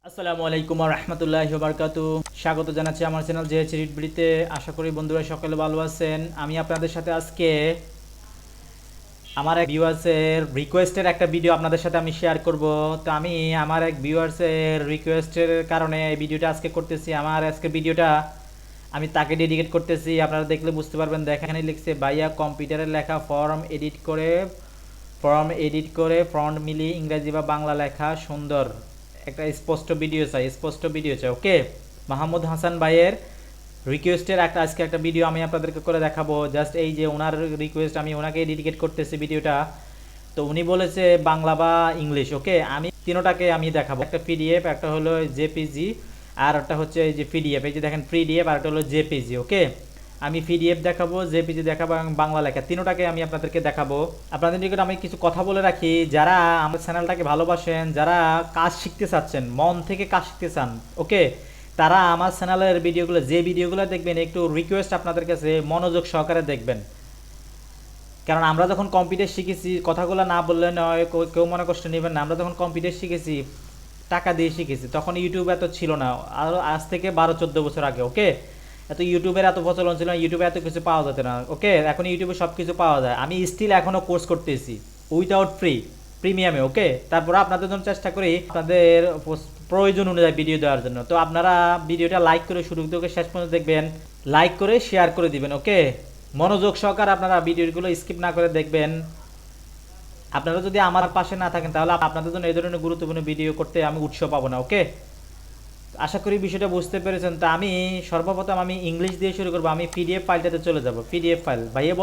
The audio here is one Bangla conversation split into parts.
আসসালামু আলাইকুম ওয়া রাহমাতুল্লাহি ওয়া বারাকাতুহু। স্বাগত জানাচ্ছি আমার চ্যানেল জেএইচ রিডবিডিতে। আশা করি বন্ধুরা সকলে ভালো আছেন। আমি আপনাদের সাথে আজকে আমার এক ভিউয়ার্সের রিকোয়েস্টের একটা ভিডিও আপনাদের সাথে আমি শেয়ার করব। তো আমি আমার এক ভিউয়ার্সের রিকোয়েস্টের কারণে এই ভিডিওটা আজকে করতেছি। আমার আজকে ভিডিওটা আমি তাকে ডেডিকেট করতেছি। আপনারা দেখলে বুঝতে পারবেন। এখানে লিখছে ভাইয়া কম্পিউটারে লেখা ফর্ম এডিট করে ফন্ট মিলিয়ে ইংরেজি বা বাংলা লেখা সুন্দর একটা স্পষ্ট ভিডিও চাই। ওকে, মাহমুদ হাসান ভাইয়ের রিকোয়েস্টের আজকে একটা ভিডিও আমি আপনাদেরকে করে দেখাবো। জাস্ট এই যে ওনার রিকোয়েস্ট, আমি ওনাকে ডেডিকেট করতেছি ভিডিওটা। তো উনি বলেছে বাংলা বা ইংলিশ। ওকে, আমি তিনোটাকে আমি দেখাবো। একটা পিডিএফ, একটা হলো জেপিজি, আর একটা হচ্ছে এই যে পিডিএফ। এই যে দেখেন পিডিএফ, আর একটা হলো জেপিজি। ওকে, আমি পিডিএফ দেখাবো, জেপিজি দেখাবো এবং বাংলা লেখা তিনোটাকে আমি আপনাদেরকে দেখাবো। আপনাদের নিকট আমি কিছু কথা বলে রাখি, যারা আমার চ্যানেলটাকে ভালোবাসেন, যারা কাজ শিখতে চাচ্ছেন, মন থেকে কাজ শিখতে চান, ওকে, তারা আমার চ্যানেলের ভিডিওগুলো দেখবেন, একটু রিকোয়েস্ট আপনাদের কাছে মনোযোগ সহকারে দেখবেন। কারণ আমরা যখন কম্পিউটার শিখেছি, কথাগুলো না বললে নয়, কেউ মনে কষ্ট নেবেন না। আমরা যখন কম্পিউটার শিখেছি, টাকা দিয়ে শিখেছি, তখন ইউটিউব এত ছিল না। আর আজ থেকে 12-14 বছর আগে। ওকে, এত ইউটিউবের এত প্রচলন ছিল না, ইউটিউবে এত কিছু পাওয়া যেত না। ওকে, এখন ইউটিউবে সব কিছু পাওয়া যায়। আমি স্টিল এখনও কোর্স করতেছি উইথাউট প্রিমিয়ামে। ওকে, তারপরে আপনাদের জন্য চেষ্টা করি আপনাদের প্রয়োজন অনুযায়ী ভিডিও দেওয়ার জন্য। তো আপনারা ভিডিওটা লাইক করে শুরু থেকে শেষ পর্যন্ত দেখবেন, লাইক করে শেয়ার করে দিবেন। ওকে, মনোযোগ সহকারে আপনারা ভিডিওগুলো স্কিপ না করে দেখবেন। আপনারা যদি আমার পাশে না থাকেন, তাহলে আপনাদের জন্য এই ধরনের গুরুত্বপূর্ণ ভিডিও করতে আমি উৎসাহ পাবো না। ওকে, আশা করি বিষয়টা বুঝতে পেরেছেন। তা আমি সর্বপ্রথম আমি ইংলিশ দিয়ে শুরু করবো। আমি পিডিএফ ফাইলটাতে চলে যাব। পিডিএফ ফাইল ভাইয়া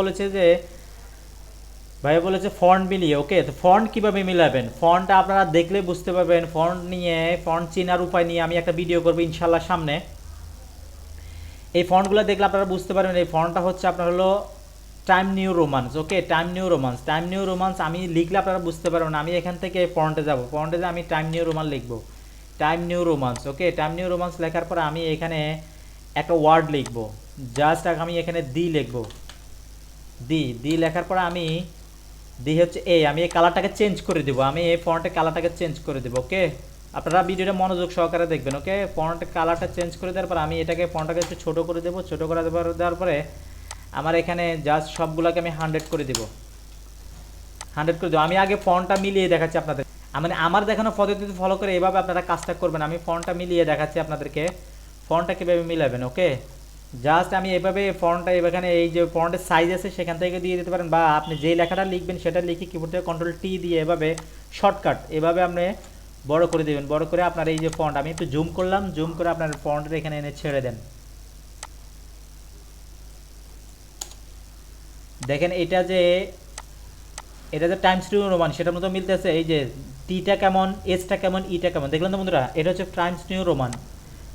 বলেছে ফন্ট মিলিয়ে। ওকে, তো ফন্ট কীভাবে মিলাবেন, ফন্টটা আপনারা দেখলে বুঝতে পারবেন। ফন্ট চেনার উপায় নিয়ে আমি একটা ভিডিও করবো ইনশাল্লাহ সামনে। এই ফন্টগুলো দেখলে আপনারা বুঝতে পারবেন। এই ফন্টটা হচ্ছে আপনার হলো টাইম নিউ রোমান্স। ওকে, টাইম নিউ রোমান্স আমি লিখলে আপনারা বুঝতে পারবেন। আমি এখান থেকে ফন্টে যাব, ফন্টে যে আমি টাইম নিউ রোমান লিখবো, টাইম নিউ রোমান্স। ওকে, টাইম নিউ রোমান্স লেখার পর আমি এখানে একটা ওয়ার্ড লিখবো। জাস্ট আমি এখানে লিখবো। দি লেখার পর আমি হচ্ছে আমি এই কালারটাকে চেঞ্জ করে দেবো। আমি এই ফন্টের কালারটাকে চেঞ্জ করে দেবো। ওকে, আপনারা ভিডিওটা মনোযোগ সহকারে দেখবেন। ওকে, ফন্টের কালারটা চেঞ্জ করে দেওয়ার পর আমি ফন্টটাকে একটু ছোটো করে দেবো। ছোটো করে দেওয়ার পরে আমার এখানে জাস্ট সবগুলোকে আমি 100 করে দেবো। আমি আগে ফন্টটা মিলিয়ে দেখাচ্ছি আপনাদের। মানে আমার দেখানো পদ্ধতিতে ফলো করে এভাবে আপনারা কাজটা করবেন। আমি ফন্টটা মিলিয়ে দেখাচ্ছি আপনাদেরকে, ফন্টটা কীভাবে মিলাবেন। ওকে, জাস্ট আমি এভাবে ফন্টটা এখানে এই যে ফন্টের সাইজ আছে সেখান থেকে দিয়ে দিতে পারেন, বা আপনি যেই লেখাটা লিখবেন সেটা লিখে কিবোর্ড থেকে কন্ট্রোল-T দিয়ে এভাবে শর্টকাট এভাবে আপনি বড় করে দেবেন। বড় করে আপনার এই যে ফন্ট, আমি একটু জুম করলাম, জুম করে আপনার ফন্টের এখানে এনে ছেড়ে দেন। দেখেন এটা যে টাইমস নিউ রোমান সেটার মতো মিলতেছে। এই যে টিটা কেমন, এসটা কেমন, ইটা কেমন, দেখলেন তো বন্ধুরা? এটা হচ্ছে টাইমস নিউ রোমান।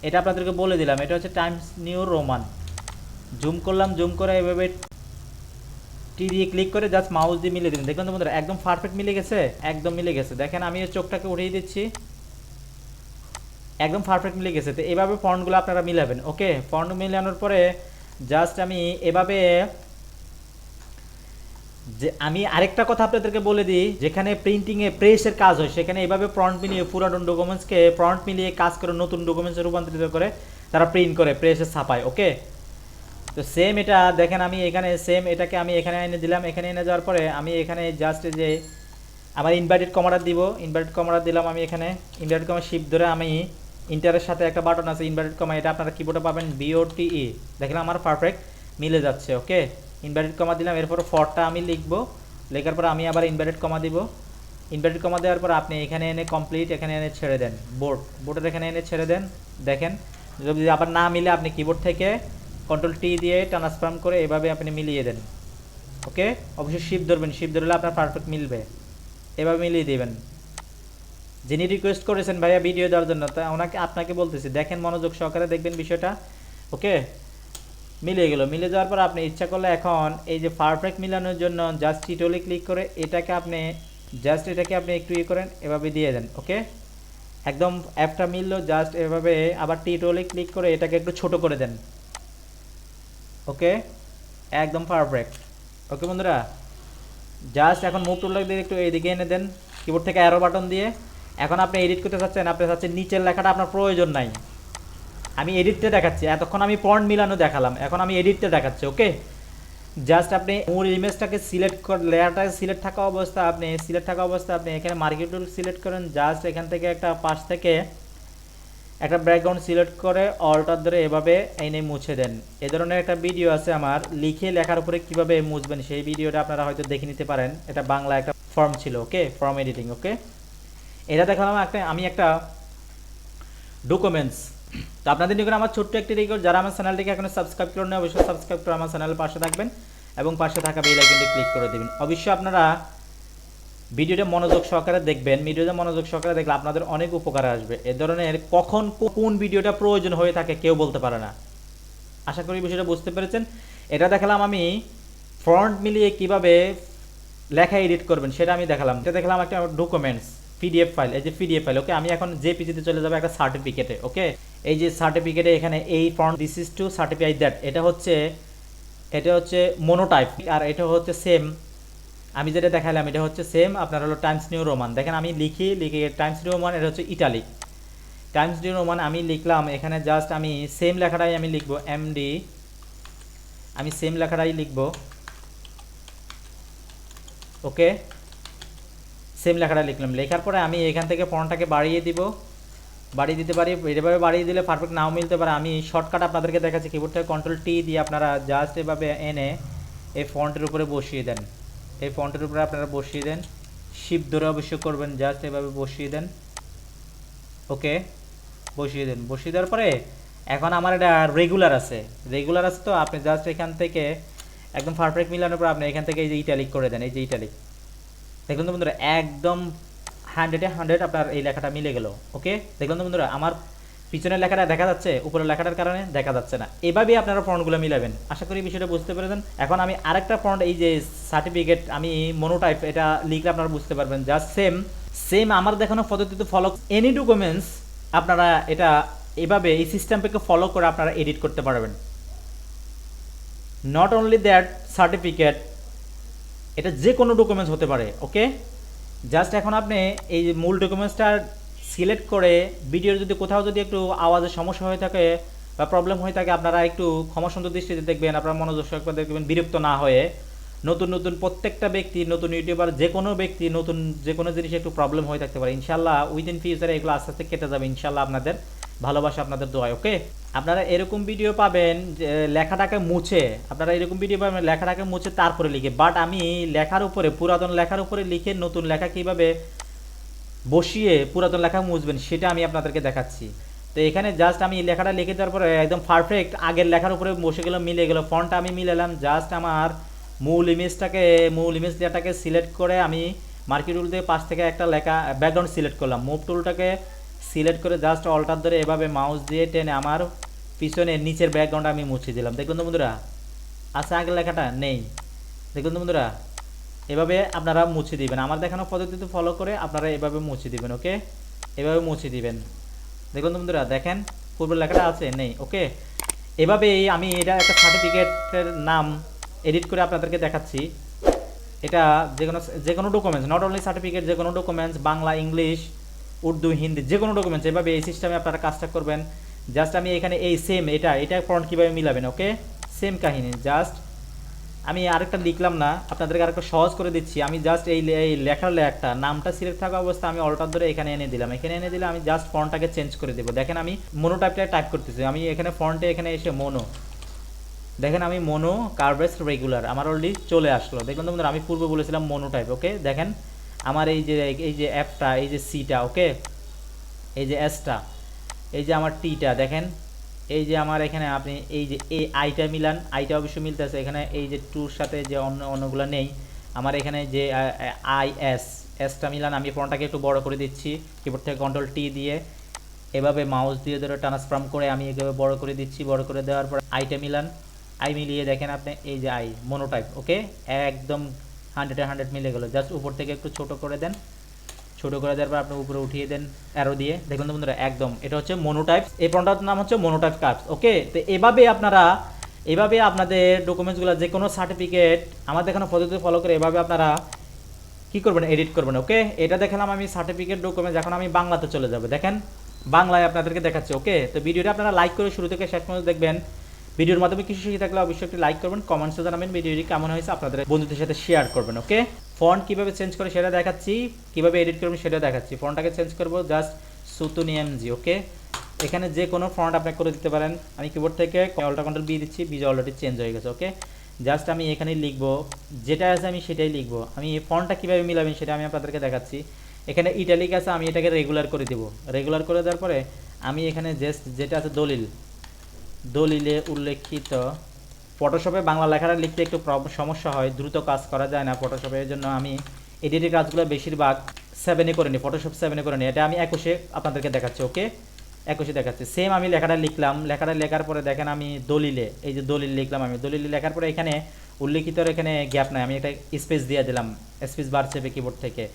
এটা আপনাদেরকে বলে দিলাম, এটা হচ্ছে টাইমস নিউ রোমান। জুম করলাম, জুম করে এভাবে টি দিয়ে ক্লিক করে জাস্ট মাউস দিয়ে মিলিয়ে দিন। দেখলেন তো বন্ধুরা? একদম পারফেক্ট মিলে গেছে, একদম মিলে গেছে। দেখেন আমি চোখটাকে উঠিয়ে দিচ্ছি, একদম পারফেক্ট মিলে গেছে। তো এভাবে ফন্টগুলো আপনারা মিলাবেন। ওকে, ফন্ট মিলানোর পরে জাস্ট আমি এভাবে যে আমি আরেকটা কথা আপনাদেরকে বলে দিই, যেখানে প্রিন্টিংয়ে প্রেসের কাজ হয় সেখানে এভাবে ফন্ট মিলিয়ে পুরাতন ডকুমেন্টসকে ফন্ট মিলিয়ে কাজ করে নতুন ডকুমেন্টসে রূপান্তরিত করে তারা প্রিন্ট করে প্রেসে ছাপায়। ওকে, তো সেম এটা দেখেন আমি এখানে সেম এটাকে আমি এখানে এনে দিলাম। এখানে এনে যাওয়ার পরে আমি এখানে জাস্ট যে আমার ইনভার্টেড কমাটা দিব, ইনভার্টেড কমাটা দিলাম। আমি এখানে ইনভার্টেড কমা শিফট ধরে আমি ইন্টারের সাথে একটা বাটন আছে ইনভার্টেড কমা, এটা আপনারা কিবোর্ডে পাবেন BOTE। দেখলাম আমার পারফেক্ট মিলে যাচ্ছে। ওকে, ইনভার্টেড কমা দিলাম। এরপর ফরটা আমি লিখবো, লেখার পর আমি আবার ইনভার্টেড কমা দিব। ইনভার্টেড কমা দেওয়ার পর আপনি এখানে এনে কমপ্লিট, এখানে এনে ছেড়ে দেন। বোর্ডের এখানে এনে ছেড়ে দেন। দেখেন যদি আবার না মিলে আপনি কিবোর্ড থেকে কন্ট্রোল-T দিয়ে ট্রান্সফর্ম করে এভাবে আপনি মিলিয়ে দেন। ওকে, অবশ্যই শিফট ধরবেন, শিফট ধরলে আপনার পারফেক্ট মিলবে। এভাবে মিলিয়ে দেবেন। যিনি রিকোয়েস্ট করেছেন ভাইয়া ভিডিও দেওয়ার জন্য, তা আপনাকে বলতেছি, দেখেন মনোযোগ সহকারে দেখবেন বিষয়টা। ওকে, মিলে গেল। মিলে যাওয়ার পর আপনি ইচ্ছা করলে এখন এই যে পারফেক্ট মিলানোর জন্য জাস্ট টিটোলে ক্লিক করে এটাকে আপনি একটু করেন, এভাবে দিয়ে দেন। ওকে, একদম অ্যাপটা মিললো। জাস্ট এভাবে আবার টিটোলে ক্লিক করে এটাকে একটু ছোট করে দেন। ওকে, একদম পারফেক্ট। ওকে বন্ধুরা, জাস্ট এখন মুভ টুলটা দিয়ে একটু এইদিকে এনে দেন, কিবোর্ড থেকে অ্যারো বাটন দিয়ে এখন আপনি এডিট করতে চাচ্ছেন, আপনি চাচ্ছেন নিচের লেখাটা আপনার প্রয়োজন নাই, আমি এডিটটা দেখাচ্ছি। এতক্ষণ আমি ফন্ট মিলানো দেখালাম, এখন আমি এডিটটা দেখাচ্ছি। ওকে, জাস্ট আপনি মূল ইমেজটাকে সিলেক্ট করে লেয়ারটাকে সিলেক্ট থাকা অবস্থা আপনি এখানে মার্কেট টুল সিলেক্ট করেন। জাস্ট এখান থেকে একটা পাশ থেকে একটা ব্যাকগ্রাউন্ড সিলেক্ট করে অল্টার ধরে এভাবে এনে মুছে দেন। এ ধরনের একটা ভিডিও আছে আমার, লিখে লেখার উপরে কিভাবে মুছবেন, সেই ভিডিওটা আপনারা হয়তো দেখে নিতে পারেন। এটা বাংলা একটা ফর্ম ছিল। ওকে, ফর্ম এডিটিং। ওকে, এটা দেখালাম আমি একটা ডকুমেন্টস। তো আপনাদের নিকট আমার ছোট্ট একটি রিকোয়েস্ট, যারা আমার চ্যানেলটিকে এখনো সাবস্ক্রাইব করেন না অবশ্যই সাবস্ক্রাইব করে আমার চ্যানেলের পাশে থাকবেন এবং পাশে থাকা বেল আইকনটি ক্লিক করে দেবেন। অবশ্যই আপনারা ভিডিওটা মনোযোগ সহকারে দেখবেন, ভিডিওটা মনোযোগ সহকারে দেখলে আপনাদের অনেক উপকারে আসবে। এ ধরনের কখন কোন ভিডিওটা প্রয়োজন হয়ে থাকে কেউ বলতে পারে না। আশা করি বিষয়টা বুঝতে পেরেছেন। এটা দেখালাম আমি ফন্ট মিলিয়ে কিভাবে লেখা এডিট করবেন সেটা আমি দেখালাম। এটা দেখালাম একটা ডকুমেন্টস পিডিএফ ফাইল, এই যে পিডিএফ ফাইল। ওকে, আমি এখন যে পিজিতে চলে যাবো একটা সার্টিফিকেটে। ওকে, এই যে সার্টিফিকেটে এখানে এই font this is to certify that, এটা হচ্ছে মোনোটাইপ, আর এটা হচ্ছে সেম আমি যেটা দেখালাম, এটা হচ্ছে সেম আপনার হলো টাইমস নিউ রোমান। দেখেন আমি লিখি টাইমস নিউ রোমান, এটা হচ্ছে ইটালিক টাইমস নিউ রোমান আমি লিখলাম। এখানে জাস্ট আমি সেম লেখাটাই আমি লিখবো এমডি, আমি সেম লেখাটাই লিখবো। ওকে, সেম লেখাটা লিখলাম, লেখার পরে আমি এখান থেকে ফন্টটাকে বাড়িয়ে দিতে পারি। এভাবে বাড়িয়ে দিলে পারফেক্ট নাও মিলতে পারে। আমি শর্টকাট আপনাদেরকে দেখাচ্ছি, কিবোর্ড থেকে কন্ট্রোল টি দিয়ে আপনারা জাস্ট এভাবে এনে এই ফন্টের উপরে বসিয়ে দেন। এই ফন্টের উপরে আপনারা বসিয়ে দেন, শিফট ধরে অবশ্যই করবেন, জাস্ট এভাবে বসিয়ে দেন। ওকে, বসিয়ে দেওয়ার পরে এখন আমার এটা রেগুলার আছে তো আপনি জাস্ট এখান থেকে একদম পারফেক্ট মিলানোর পর আপনি এখান থেকে এই যে ইটালিক করে দেন। এই যে ইটালিক দেখুন তো বন্ধুরা, একদম 100 আপনার এই লেখাটা মিলে গেল। ওকে, দেখুন তো বন্ধুরা, আমার পিছনের লেখাটা দেখা যাচ্ছে, উপরের লেখাটার কারণে দেখা যাচ্ছে না। এভাবেই আপনারা ফন্টগুলো মিলাবেন। আশা করি বিষয়টা বুঝতে পেরেছেন। এখন আমি আরেকটা ফন্ট, এই যে সার্টিফিকেট আমি মোনোটাইপ, এটা লিখলে আপনারা বুঝতে পারবেন। জাস্ট সেম আমার দেখানো পদ্ধতিতে ফলো এনি ডকুমেন্টস আপনারা এটা এভাবে এই সিস্টেমটাকে ফলো করে আপনারা এডিট করতে পারবেন। নট অনলি দ্যাট সার্টিফিকেট, এটা যে কোনো ডকুমেন্টস হতে পারে। ওকে, জাস্ট এখন আপনি এই মূল ডকুমেন্টসটা সিলেক্ট করে ভিডিওর যদি কোথাও যদি একটু আওয়াজের সমস্যা হয়ে থাকে বা প্রবলেম হয়ে থাকে, আপনারা একটু ক্ষমাসুন্দর দৃষ্টিতে দেখবেন, আপনারা মনোযোগ সহকারে দেখবেন, বিরক্ত না হয়ে। নতুন প্রত্যেকটা ব্যক্তি, নতুন ইউটিউবার, যে কোনো ব্যক্তি নতুন যে কোনো জিনিসে একটু প্রবলেম হয়ে থাকতে পারে। ইনশাল্লাহ উইদিন ফিউচারে এগুলো আস্তে আস্তে কেটে যাবে ইনশাল্লাহ, আপনাদের ভালোবাসা, আপনাদের দোয়া। ওকে, আপনারা এরকম ভিডিও পাবেন যে লেখাটাকে মুছে, লেখাটাকে মুছে তারপরে লিখে। বাট আমি লেখার উপরে, পুরাতন লেখার উপরে লিখে নতুন লেখা কীভাবে বসিয়ে পুরাতন লেখা মুছবেন সেটা আমি আপনাদেরকে দেখাচ্ছি। তো এখানে জাস্ট আমি লেখাটা লিখে দেওয়ার পরে একদম পারফেক্ট আগের লেখার উপরে বসে গেল, মিলে গেল। ফন্টটা আমি মিলালাম। জাস্ট আমার মূল ইমেজ লেয়ারটাকে সিলেক্ট করে আমি মার্কি টুল দিয়ে পাশ থেকে একটা লেখা ব্যাকগ্রাউন্ড সিলেক্ট করলাম। মুভ টুলটাকে সিলেক্ট করে জাস্ট অল্টার ধরে এভাবে মাউস দিয়ে টেনে আমার পিছনে নিচের ব্যাকগ্রাউন্ড আমি মুছে দিলাম। দেখুন তো বন্ধুরা, আচ্ছা আগের লেখাটা নেই। দেখুন তো বন্ধুরা, এভাবে আপনারা মুছে দিবেন। আমার দেখানো পদ্ধতিতে ফলো করে আপনারা এভাবে মুছে দিবেন। ওকে, এভাবে মুছে দিবেন। দেখুন তো বন্ধুরা, দেখেন পূর্বের লেখাটা আছে, নেই। ওকে, এভাবেই আমি এটা একটা সার্টিফিকেটের নাম এডিট করে আপনাদেরকে দেখাচ্ছি। এটা যে কোনো ডকুমেন্টস, নট অনলি সার্টিফিকেট, যে কোনো ডকুমেন্টস, বাংলা, ইংলিশ, উর্দু, হিন্দি, যে কোনো ডকুমেন্টস, এভাবে এই সিস্টেমে আপনারা কাজটা করবেন। জাস্ট আমি এখানে এই সেম এটা ফন্ট কীভাবে মিলাবেন। ওকে, সেম কাহিনী। জাস্ট আমি আরেকটা লিখলাম না, আপনাদেরকে আরেকটা সহজ করে দিচ্ছি। আমি জাস্ট এই লেখার একটা নামটা সিলেক্ট থাকা অবস্থা আমি অল্টার ধরে এখানে এনে দিলাম। এখানে এনে দিলে আমি জাস্ট ফন্টটাকে চেঞ্জ করে দেবো। দেখেন আমি মোনোটাইপটা টাইপ করতেছি। আমি এখানে ফন্টে এখানে এসে দেখেন আমি মোনো কার্ভেস রেগুলার আমার অলরেডি চলে আসলো। দেখুন তো বন্ধুরা, আমি পূর্বে বলেছিলাম মোনোটাইপ। ওকে, দেখেন আমার এই যে অ্যাপটা, এই যে সিটা, ওকে, এই যে এসটা, এই যে আমার টিটা, দেখেন এই যে আমার এখানে আপনি এই যে এই আইটা মিলান, আইটা অবশ্যই মিলতেছে। এখানে এই যে টুর সাথে যে অন্যগুলো নেই, আমার এখানে যে এসটা মিলান। আমি ফন্টটাকে একটু বড় করে দিচ্ছি, কিবোর্ড থেকে কন্ট্রোল টি দিয়ে এভাবে মাউস দিয়ে ধরে ট্রান্সফর্ম করে আমি এভাবে বড় করে দিচ্ছি। বড় করে দেওয়ার পর আইটা মিলান, আই মিলিয়ে দেখেন আপনি এই যে আই মোনোটাইপ। ওকে, একদম 100 মিলে গেল। জাস্ট উপর থেকে একটু ছোট করে দেন, ছোট করে দেওয়ার পর আপনি উপরে উঠিয়ে দেন অ্যারো দিয়ে। দেখুন তো বন্ধুরা, একদম এটা হচ্ছে মোনোটাইপ। এই ফন্টটার নাম হচ্ছে মোনোটাইপ কার্ভস। ওকে, তো এভাবে আপনাদের ডকুমেন্টসগুলো, যে কোনো সার্টিফিকেট আমার দেখানো পদ্ধতি ফলো করে এভাবে আপনারা কি করবেন, এডিট করবেন। ওকে, এটা দেখালাম আমি সার্টিফিকেট ডকুমেন্ট। এখন আমি বাংলাতে চলে যাব, দেখেন বাংলায় আপনাদেরকে দেখাচ্ছি। ওকে, তো ভিডিওটা আপনারা লাইক করে শুরু থেকে শেষ পর্যন্ত দেখবেন। ভিডিওর মাধ্যমে কিছু শিখে থাকলে অবশ্যই একটি লাইক করবেন, কমেন্টসে জানাবেন ভিডিওটি কেমন হয়েছে, আপনাদের বন্ধুদের সাথে শেয়ার করবেন। ওকে, ফন্ট কীভাবে চেঞ্জ করে সেটা দেখাচ্ছি, কীভাবে এডিট করবেন সেটা দেখাচ্ছি। ফন্টটাকে চেঞ্জ করবো জাস্ট সুতুনি এমজি। ওকে, এখানে যে কোনো ফন্ট আপনি করে দিতে পারেন। আমি কিবোর্ড থেকে অল্টার কন্ট্রোল বি দিচ্ছি, বি অলরেডি চেঞ্জ হয়ে গেছে। ওকে, জাস্ট আমি এখানে লিখবো, যেটা আছে আমি সেটাই লিখবো। আমি এই ফন্টটা কীভাবে মিলাবেন সেটা আমি আপনাদেরকে দেখাচ্ছি। এখানে ইটালিক আছে, আমি এটাকে রেগুলার করে দেবো। রেগুলার করে দেওয়ার পরে আমি এখানে জাস্ট যেটা আছে দলিলে উল্লেখিত। ফটোশপে বাংলা লেখাটা লিখতে একটু সমস্যা হয়, দ্রুত কাজ করা যায় না ফটোশপে। এর জন্য আমি এডিটের কাজগুলো বেশিরভাগ 7-এ করে নিই, ফটোশপ 7-এ করে নিই। এটা আমি 21-এ আপনাদেরকে দেখাচ্ছি। ওকে, 21-এ দেখাচ্ছি। সেম আমি লেখাটা লিখলাম, লেখাটা লেখার পরে দেখেন আমি দলিলে, এই যে দলিল লিখলাম, আমি দলিলে লেখার পরে এখানে উল্লেখিত, এখানে গ্যাপ নাই, আমি একটা স্পেস দিয়ে দিলাম, স্পেস বার চেপে কিবোর্ড থেকে।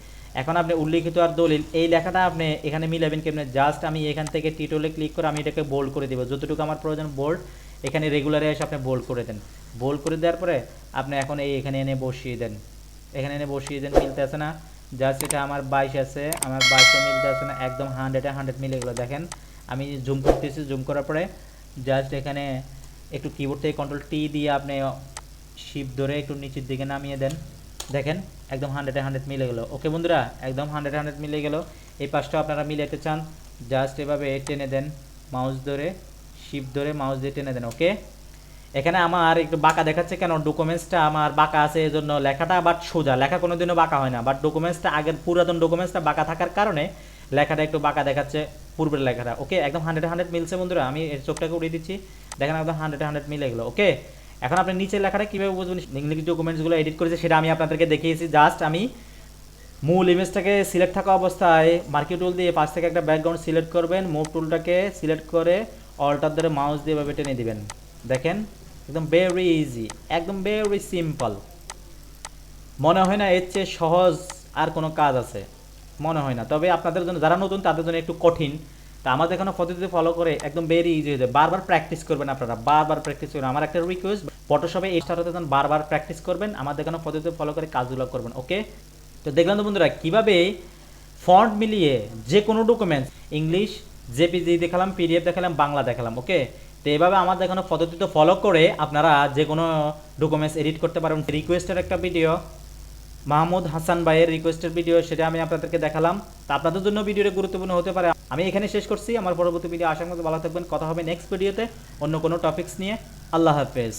এখন আপনি উল্লেখিত আর দলিল এই লেখাটা আপনি এখানে মিলাবেন কেমনে, জাস্ট আমি এখান থেকে টিটোলে ক্লিক করে আমি এটাকে বোল্ড করে দেবো, যতটুকু আমার প্রয়োজন বোল্ড। এখানে রেগুলারে এসে আপনি বোল্ড করে দেন। বোল্ড করে দেওয়ার পরে আপনি এখন এখানে এনে বসিয়ে দেন, এখানে এনে বসিয়ে দেন। মিলতে আছে না? জাস্ট এটা আমার 22 আছে, আমার 22 মিলতে আছে না? একদম 100-এ 100 মিলে গেলো। দেখেন আমি জুম করতেছি, জুম করার পরে জাস্ট এখানে একটু কিবোর্ড থেকে কন্ট্রোল টি দিয়ে আপনি শিফট ধরে একটু নিচের দিকে নামিয়ে দেন। দেখেন একদম 100-এ 100 মিলে গেলো। ওকে বন্ধুরা, একদম 100-এ 100 মিলে গেলো। এই পাশটাও আপনারা মিলাতে চান, জাস্ট এভাবে টেনে দেন, মাউস ধরে শিফট ধরে মাউস দিয়ে টেনে দেন। ওকে, এখানে আমার একটু বাঁকা দেখাচ্ছে কেন, ডকুমেন্টসটা আমার বাঁকা আছে, এই জন্য লেখাটা বাট সোজা, লেখা কোনোদিনও বাঁকা হয় না, বাট ডকুমেন্টসটা আগের পুরাতন ডকুমেন্টসটা বাঁকা থাকার কারণে লেখাটা একটু বাঁকা দেখাচ্ছে পূর্বের লেখাটা। ওকে, একদম 100-এ 100 মিলছে বন্ধুরা। আমি এর চোখটাকে উড়িয়ে দিচ্ছি, দেখেন একদম 100-এ 100 মিলে গেলো। ওকে, এখন আপনি নিচের লেখাটা কীভাবে বুঝবেন, ইংলিশ ডকুমেন্টসগুলো এডিট করেছে সেটা আমি আপনাদেরকে দেখিয়েছি। জাস্ট আমি মূল ইমেজটাকে সিলেক্ট থাকা অবস্থায় মার্কি টুল দিয়ে পাশ থেকে একটা ব্যাকগ্রাউন্ড সিলেক্ট করবেন, মুভ টুলটাকে সিলেক্ট করে অল্টার ধরে মাউস দিয়ে এভাবে টেনে দিবেন। দেখেন একদম ভেরি ইজি, একদম ভেরি সিম্পল। মনে হয় না এর চেয়ে সহজ আর কোনো কাজ আছে, মনে হয় না। তবে আপনাদের জন্য, যারা নতুন তাদের জন্য একটু কঠিন। তা আমাদের এখানে পদ্ধতি ফলো করে একদম ভেরি ইজি হয়ে যায়। বারবার প্র্যাকটিস করবেন আপনারা, বারবার প্র্যাকটিস করবেন। আমার একটা রিকোয়েস্ট, ফটোশপে এই স্টার্ট হতে বারবার প্র্যাকটিস করবেন, আমাদের এখানে পদ্ধতি ফলো করে কাজগুলো করবেন। ওকে, তো দেখলাম তো বন্ধুরা কীভাবে ফন্ট মিলিয়ে যে কোনো ডকুমেন্টস, ইংলিশ জেপিজি দেখালাম, পিডিএফ দেখালাম, বাংলা দেখালাম। ওকে, তো এইভাবে আমাদের এখানে পদ্ধতি ফলো করে আপনারা যে কোনো ডকুমেন্টস এডিট করতে পারবেন। রিকোয়েস্টের একটা ভিডিও, মাহমুদ হাসান ভাইয়ের রিকোয়েস্টের ভিডিও, সেটা আমি আপনাদেরকে দেখালাম। তা আপনাদের জন্য ভিডিওটা গুরুত্বপূর্ণ হতে পারে। আমি এখানে শেষ করছি, আমার পরবর্তী ভিডিও আসার মতো ভালো থাকবেন। কথা হবে নেক্সট ভিডিওতে অন্য কোনো টপিকস নিয়ে। আল্লাহ হাফেজ।